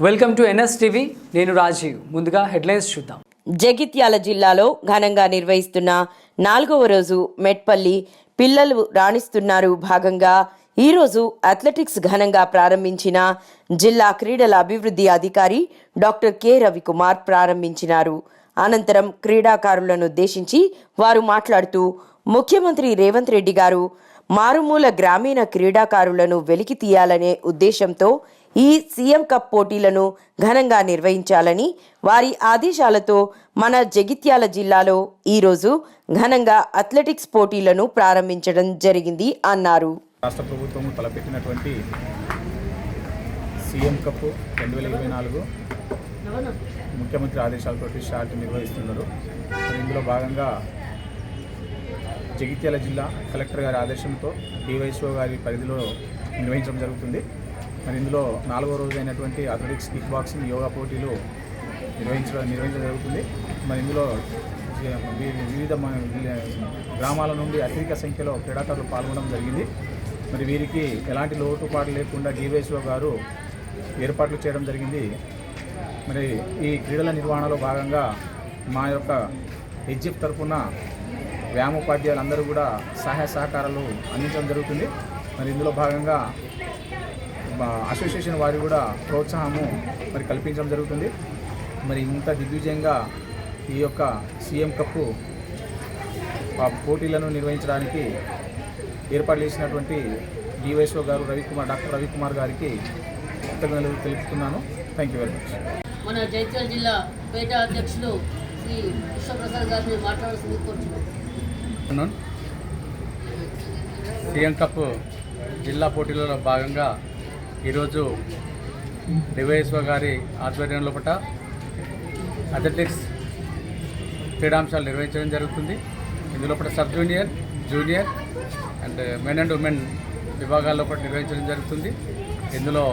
Welcome to NSTV. నేను రాజీవ్. ముందుగా headlines చూద్దాం. జగిత్యాల జిల్లాలో ఘనంగా నిర్వహిస్తున్న 4వ రోజు మెట్పల్లి పిల్లలు రాణిస్తున్నారు భాగంగా ఈరోజు అథ్లెటిక్స్ ఘనంగా ప్రారంభించిన జిల్లా క్రీడల అభివృద్ధి అధికారి డాక్టర్ కె రవికుమార్ ప్రారంభించినారు. అనంతరం క్రీడాకారులను ఉద్దేశించి వారు మాట్లాడుతూ ముఖ్యమంత్రి రేవంత్ రెడ్డి గారు మారుమూల గ్రామీణ క్రీడాకారులను వెలికి తీయాలనే ఉద్దేశంతో ఈ సీఎం కప్ పోటీలను ఘనంగా నిర్వహించాలని వారి ఆదేశాలతో మన జగిత్యాల జిల్లాలో ఈరోజు ఘనంగా అథ్లెటిక్స్ పోటీలను ప్రారంభించడం జరిగింది అన్నారు. రాష్ట్ర ప్రభుత్వం తలపెట్టినటువంటి సీఎం కప్ 2024 ముఖ్యమంత్రి ఆదేశాలతో షాట్ నిర్వహిస్తున్నారు. ఇందులో భాగంగా జగిత్యాల జిల్లా కలెక్టర్ గారి ఆదేశంతో డివైఎస్ఓ గారి పరిధిలో నిర్వహించడం జరుగుతుంది. మరి ఇందులో 4వ రోజు అయినటువంటి అథ్లెటిక్స్, కిక్ బాక్సింగ్, యోగా పోటీలు నిర్వహించడం జరుగుతుంది. మరి ఇందులో వివిధ గ్రామాల నుండి అత్యధిక సంఖ్యలో క్రీడాకారులు పాల్గొనడం జరిగింది. మరి వీరికి ఎలాంటి లోటుపాటు లేకుండా డివైఎస్ఓ గారు ఏర్పాట్లు చేయడం జరిగింది. మరి ఈ క్రీడల నిర్వహణలో భాగంగా మా యొక్క హెచ్ఎఫ్ తరఫున వ్యాయామోపాధ్యాయులందరూ కూడా సహాయ సహకారాలు అందించడం జరుగుతుంది. మరి ఇందులో భాగంగా అసోసియేషన్ వారు కూడా ప్రోత్సాహము మరి కల్పించడం జరుగుతుంది. మరి ఇంత దిగ్విజయంగా ఈ యొక్క సీఎం కప్పు పోటీలను నిర్వహించడానికి ఏర్పాటు చేసినటువంటి డివైఎస్ఓ గారు డాక్టర్ రవికుమార్ గారికి కృతజ్ఞతలు తెలుపుతున్నాను. Thank you very much. మన జైత్యాల జిల్లా పేట అధ్యక్షులు శ్రీ విశ్వప్రసాద్ గారిని మాట్లాడాల్సింది కోరుతున్నాను. సీఎం కప్ జిల్లా పోటీలలో భాగంగా ఈరోజు డివైఎస్ఓ గారి ఆధ్వర్యంలో పట్ల అథ్లెటిక్స్ క్రీడాంశాలు నిర్వహించడం జరుగుతుంది. ఇందులో పట్ల sub junior, junior and men and women విభాగాల్లో పట్ల నిర్వహించడం జరుగుతుంది. ఇందులో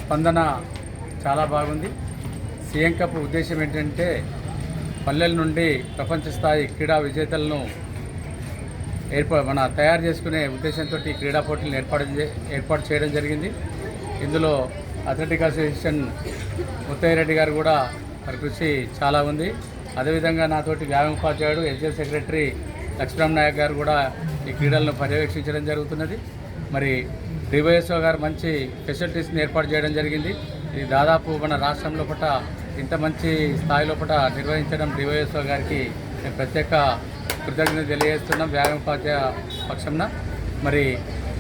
స్పందన చాలా బాగుంది. సీఎం కప్ ఉద్దేశం ఏంటంటే పల్లెల నుండి ప్రపంచ స్థాయి క్రీడా విజేతలను తయారు చేసుకునే ఉద్దేశంతో ఈ క్రీడా పోటీలను ఏర్పాటు చేయడం జరిగింది. ఇందులో అథ్లెటిక్ అసోసియేషన్ ముత్తయ్య రెడ్డి గారు కూడా వారి కృషి చాలా ఉంది. అదేవిధంగా నాతోటి వ్యాయామోపాధ్యాయుడు ఎస్ఎల్ సెక్రటరీ లక్ష్మీరామ్ నాయక్ గారు కూడా ఈ క్రీడలను పర్యవేక్షించడం జరుగుతున్నది. మరి డివైఎస్ఓ గారు మంచి ఫెసిలిటీస్ని ఏర్పాటు చేయడం జరిగింది. ఇది దాదాపు మన రాష్ట్రంలో పట్ల ఇంత మంచి స్థాయిలో పట్ల నిర్వహించడం డివైఎస్ఓ గారికి నేను ప్రత్యేక కృతజ్ఞత తెలియజేస్తున్నాం వ్యాయామోపాధ్యాయ పక్షంన. మరి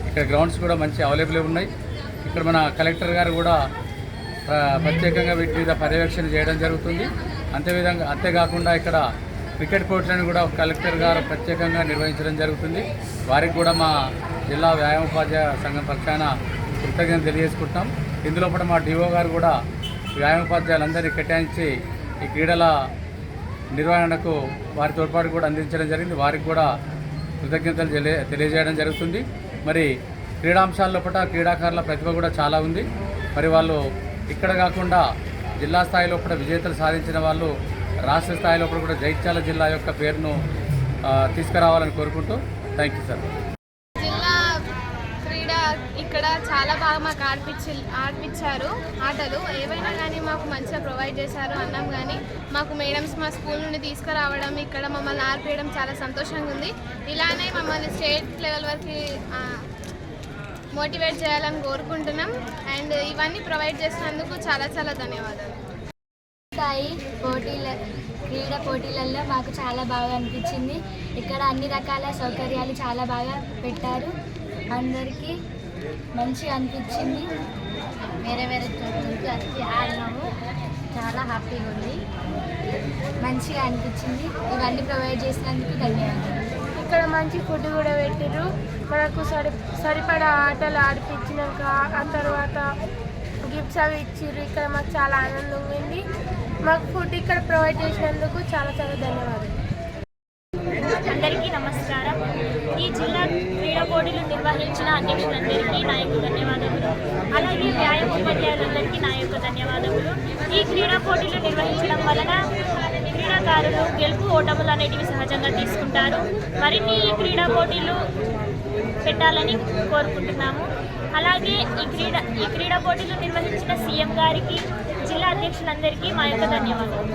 ఇక్కడ గ్రౌండ్స్ కూడా మంచి అవైలబుల్ ఉన్నాయి. ఇక్కడ మన కలెక్టర్ గారు కూడా ప్రత్యేకంగా వీటి మీద పర్యవేక్షణ చేయడం జరుగుతుంది. అంతేకాకుండా ఇక్కడ క్రికెట్ కోర్టులను కూడా కలెక్టర్ గారు ప్రత్యేకంగా నిర్వహించడం జరుగుతుంది. వారికి కూడా మా జిల్లా వ్యాయామోపాధ్యాయ సంఘం పక్షాన కృతజ్ఞత తెలియజేసుకుంటాం. ఇందులో కూడా మా డిఓ గారు కూడా వ్యాయామోపాధ్యాయులందరినీ కేటాయించి ఈ క్రీడల నిర్వహణకు వారి తోడ్పాటు కూడా అందించడం జరిగింది. వారికి కూడా కృతజ్ఞతలు తెలియజేయడం జరుగుతుంది. మరి క్రీడాంశాల్లో పట్ల క్రీడాకారుల ప్రతిభ కూడా చాలా ఉంది. మరి వాళ్ళు ఇక్కడ కాకుండా జిల్లా స్థాయిలో కూడా విజేతలు సాధించిన వాళ్ళు రాష్ట్ర స్థాయిలో కూడా జైత్యాల జిల్లా యొక్క పేరును తీసుకురావాలని కోరుకుంటూ థ్యాంక్ యూ సార్. జిల్లా క్రీడ ఇక్కడ చాలా బాగా మాకు ఆడిపించారు. ఆటలు ఏవైనా కానీ మాకు మంచిగా ప్రొవైడ్ చేశారు. అన్నాం కానీ మాకు మేడమ్స్ మా స్కూల్ నుండి తీసుకురావడం, ఇక్కడ మమ్మల్ని ఆడిపించడం చాలా సంతోషంగా ఉంది. ఇలానే మమ్మల్ని స్టేట్ లెవెల్ వరకు మోటివేట్ చేయాలని కోరుకుంటున్నాం. అండ్ ఇవన్నీ ప్రొవైడ్ చేసినందుకు చాలా చాలా ధన్యవాదాలు. స్థాయి క్రీడా పోటీలలో మాకు చాలా బాగా అనిపించింది. ఇక్కడ అన్ని రకాల సౌకర్యాలు చాలా బాగా పెట్టారు. అందరికీ మంచిగా అనిపించింది. వేరే వేరే చోట్లకి వచ్చి ఆడినాము. చాలా హ్యాపీగా ఉంది. మంచిగా అనిపించింది. ఇవన్నీ ప్రొవైడ్ చేసినందుకు ధన్యవాదాలు. ఇక్కడ మంచి ఫుడ్ కూడా పెట్టిర్రు. మనకు సరిపడా ఆటలు ఆడిపించినాక ఆ తర్వాత గిఫ్ట్స్ అవి ఇచ్చిర్రు. ఇక్కడ మాకు చాలా ఆనందంగా ఉంది. మాకు ఫుడ్ ఇక్కడ ప్రొవైడ్ చేసినందుకు చాలా చాలా ధన్యవాదాలు. అందరికీ నమస్కారం. ఈ జిల్లా క్రీడా పోటీలు నిర్వహించిన అధ్యక్షులందరికీ నా యొక్క ధన్యవాదములు. అలాగే వ్యాయామోపాధ్యాయులందరికీ నా యొక్క ధన్యవాదములు. ఈ క్రీడా పోటీలు నిర్వహించడం వలన క్రీడాకారులు గెలుపు ఓటములు అనేటివి సహజంగా తీసుకుంటారు. మరిన్ని ఈ క్రీడా పోటీలు పెట్టాలని కోరుకుంటున్నాము. అలాగే ఈ క్రీడా పోటీలు నిర్వహించిన సీఎం గారికి, జిల్లా అధ్యక్షులందరికీ మా యొక్క ధన్యవాదాలు.